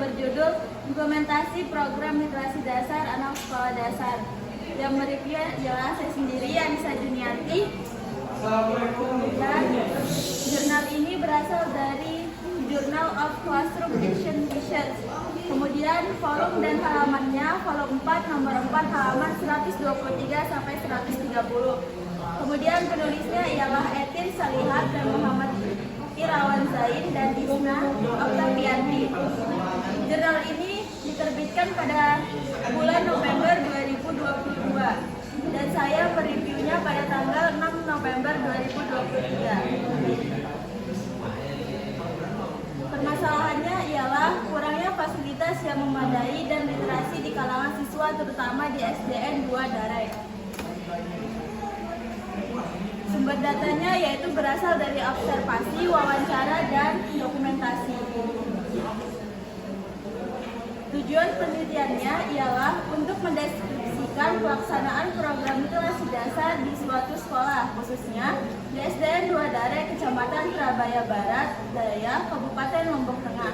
berjudul Implementasi Program Literasi Dasar Anak Sekolah Dasar. Yang mereview adalah saya sendiri, Anissa Junianti. Dan jurnal ini berasal dari Journal of Classroom Action Research. Kemudian volume dan halamannya, volume 4 nomor 4 halaman 123 sampai 130. Kemudian penulisnya ialah Etin Salihat dan Muhammad Irawan Zain dan Isna Oktavianti. Jurnal ini diterbitkan pada bulan November 2022 dan saya mereviewnya pada tanggal 6 November 2023. Permasalahannya ialah kurangnya fasilitas yang memadai dan literasi di kalangan siswa terutama di SDN 2 Darek. Sumber datanya yaitu berasal dari observasi, wawancara, dan dokumentasi. Tujuan penelitiannya ialah untuk mendeskripsikan pelaksanaan program literasi dasar di suatu sekolah, khususnya di SDN 2 Darek, Kecamatan Surabaya Barat Daya, Kabupaten Lombok Tengah.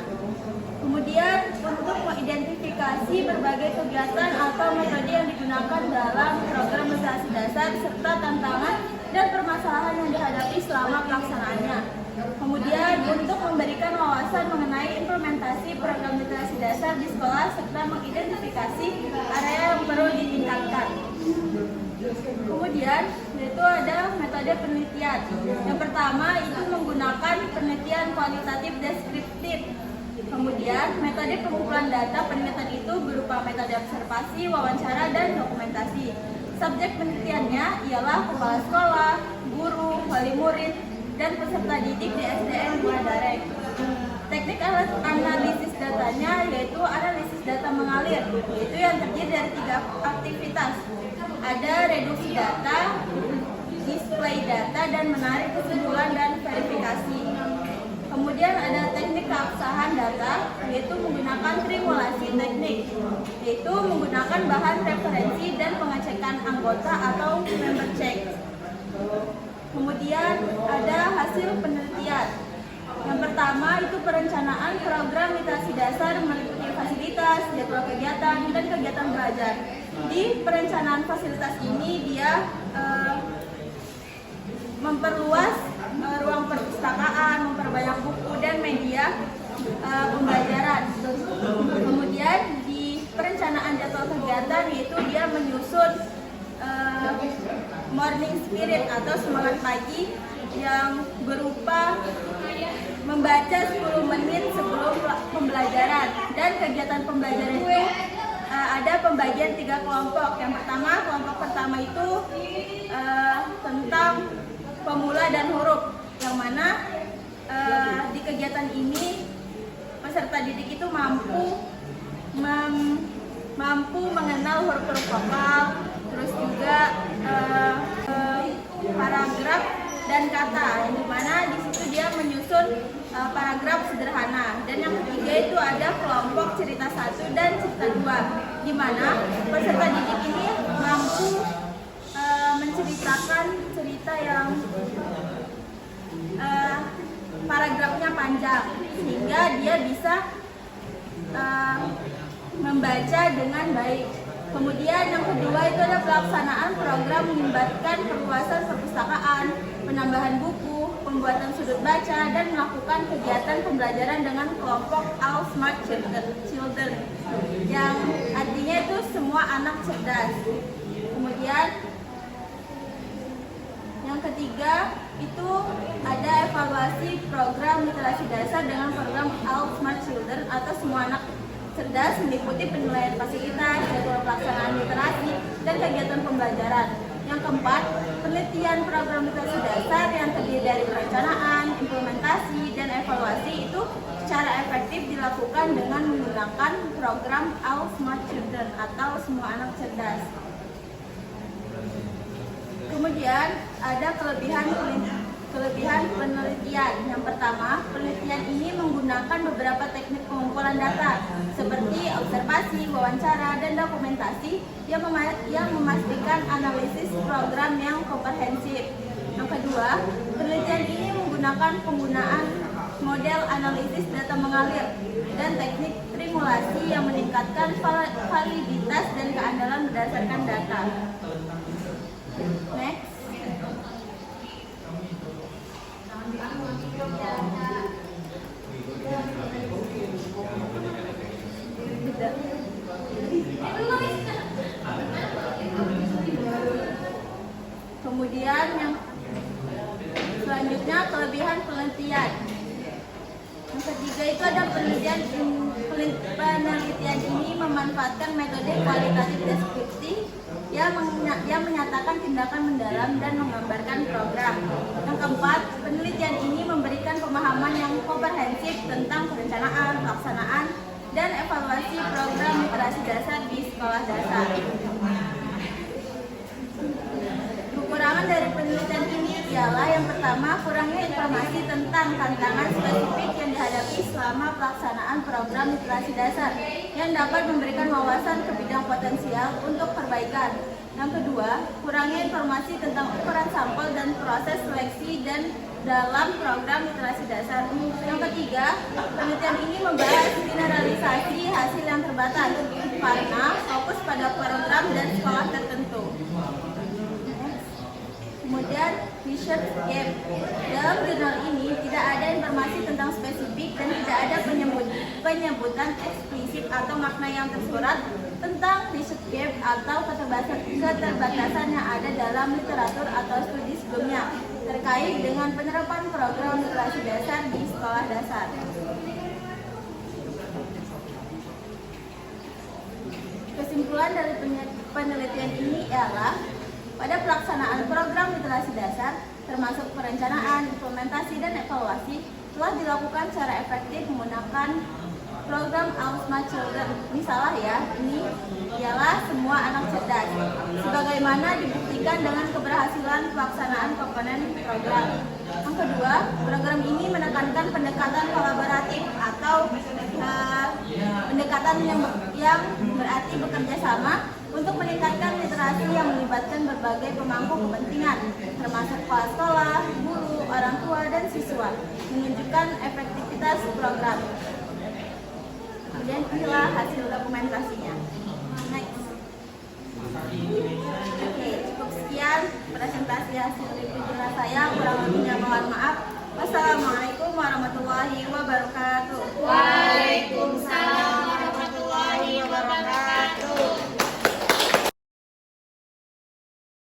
Kemudian untuk mengidentifikasi berbagai kegiatan atau metode yang digunakan dalam program literasi dasar serta tantangan dan permasalahan yang dihadapi selama pelaksanaannya. Kemudian untuk memberikan wawasan mengenai implementasi program literasi dasar di sekolah serta mengidentifikasi area yang perlu ditingkatkan. Kemudian yaitu ada metode penelitian. Yang pertama itu menggunakan penelitian kualitatif deskriptif. Kemudian metode pengumpulan data penelitian itu berupa metode observasi, wawancara, dan dokumentasi. Subjek penelitiannya ialah kepala sekolah, guru, wali murid, dan peserta didik di SDN 2 Darek. Teknik analisis datanya yaitu analisis data mengalir, yaitu yang terdiri dari 3 aktivitas. Ada reduksi data, display data, dan menarik kesimpulan dan verifikasi. Kemudian ada teknik keabsahan data, yaitu menggunakan trimulasi teknik, yaitu menggunakan bahan referensi dan pengecekan anggota atau member check. Kemudian ada hasil penelitian. Yang pertama itu perencanaan program literasi dasar meliputi fasilitas, jadwal kegiatan, dan kegiatan belajar. Di perencanaan fasilitas ini dia memperluas ruang perpustakaan, memperbanyak buku dan media pembelajaran. Kemudian di perencanaan jadwal kegiatan yaitu dia menyusun morning spirit atau semangat pagi yang berupa membaca 10 menit sebelum pembelajaran, dan kegiatan pembelajaran itu ada pembagian 3 kelompok. Yang pertama, kelompok pertama itu tentang pemula dan huruf, yang mana di kegiatan ini peserta didik itu mampu mengenal huruf-huruf vokal, terus juga paragraf dan kata, yang dimana di situ dia menyusun paragraf sederhana. Dan yang ketiga itu ada kelompok cerita 1 dan cerita 2, di mana peserta didik ini mampu menceritakan cerita yang paragrafnya panjang, sehingga dia bisa membaca dengan baik. Kemudian yang kedua itu ada pelaksanaan program melibatkan perluasan perpustakaan, penambahan buku, pembuatan sudut baca, dan melakukan kegiatan pembelajaran dengan kelompok All Smart Children, yang artinya itu semua anak cerdas. Kemudian yang ketiga itu ada evaluasi program literasi dasar dengan program All Smart Children atau semua anak cerdas, meliputi penilaian fasilitas, jadwal pelaksanaan literasi, dan kegiatan pembelajaran. Yang keempat, penelitian program literasi dasar yang terdiri dari perencanaan, implementasi, dan evaluasi itu secara efektif dilakukan dengan menggunakan program All Smart Children atau semua anak cerdas. Kemudian ada kelebihan penelitian. Yang pertama, penelitian ini menggunakan beberapa teknik pengumpulan data seperti observasi, wawancara, dan dokumentasi yang memastikan analisis program yang komprehensif. Yang kedua, penelitian ini menggunakan penggunaan model analisis data mengalir dan teknik trimulasi simulasi yang meningkatkan validitas dan keandalan berdasarkan data. Next. Kemudian yang selanjutnya kelebihan penelitian. Yang ketiga itu ada penelitian ini memanfaatkan metode kualitatif deskriptif yang menyatakan tindakan mendalam dan menggambarkan program. Yang keempat, penelitian ini memberikan pemahaman yang komprehensif tentang perencanaan, pelaksanaan, dan evaluasi program literasi dasar di sekolah dasar. Kekurangan dari penelitian ini ialah yang pertama, kurangnya informasi tentang tantangan spesifik yang dihadapi selama pelaksanaan program literasi dasar yang dapat memberikan wawasan ke bidang potensial untuk perbaikan. Yang kedua, kurangnya informasi tentang ukuran sampel dan proses seleksi dan dalam program literasi dasar. Yang ketiga, penelitian ini membahas generalisasi hasil yang terbatas karena fokus pada program dan sekolah tertentu. Kemudian research gap. Dalam jurnal ini tidak ada informasi tentang spesifik dan tidak ada penyebutan eksplisit atau makna yang tersurat tentang research gap atau keterbatasan yang ada dalam literatur atau studi sebelumnya terkait dengan penerapan program literasi dasar di sekolah dasar. Kesimpulan dari penelitian ini ialah pada pelaksanaan program literasi dasar, termasuk perencanaan, implementasi, dan evaluasi, telah dilakukan secara efektif menggunakan program All Smart Children. Misalnya ya, ini ialah semua anak cerdas, sebagaimana dibuktikan dengan keberhasilan pelaksanaan komponen program. Yang kedua, program ini menekankan pendekatan kolaboratif atau pendekatan yang berarti bekerja sama untuk meningkatkan literasi yang melibatkan berbagai pemangku kepentingan, termasuk kepala sekolah, guru, orang tua, dan siswa, menunjukkan efektivitas program. Kemudian inilah hasil dokumentasinya. Next. Oke, cukup sekian presentasi hasil review saya. Kurang lebihnya mohon maaf. Wassalamualaikum warahmatullahi wabarakatuh. Waalaikumsalam.